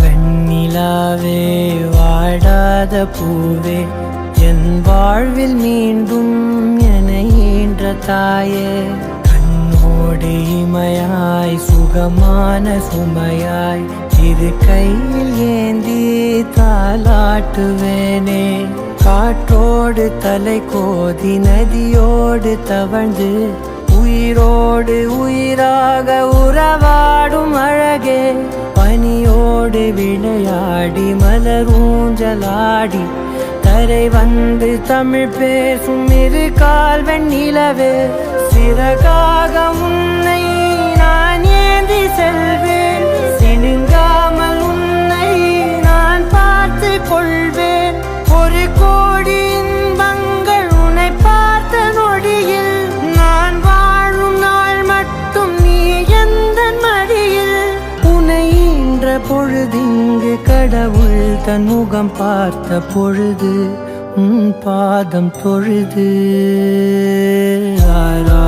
வெண்ணிலாவே வாடாத பூவே என் வாழ்வில் மீண்டும் என ஈன்ற தாயே கண்ணோடு இமையாய் சுகமான சுமையாய் இரு கையில் ஏந்தி தாலாட்டுவேனே காற்றோடு தலை கோதி நதியோடு தவழ்ந்து உயிரோடு உயிராக உறவாடும் அழகே பனியோடு விளையாடி மலரூஞ்சலாடி தரை வந்து தமிழ் பேசும் இரு கால் வெண்ணிலவே சிறகாக உன்னை நான் ஏந்தி செல்வேன் சினுங்காமல் உன்னை நான் பார்த்து கொள்வேன் ஒரு கோடி இன்பங்கள் உன்னை பார்த்த நொடியில் நான் வாழும் நாள் மட்டும் நீ எந்த மடியில் உன்னை ஈன்ற பொழுதிங்கு கடவுள் தன் முகம் பார்த்த பொழுது உன் பாதம் தொழுது ஆரா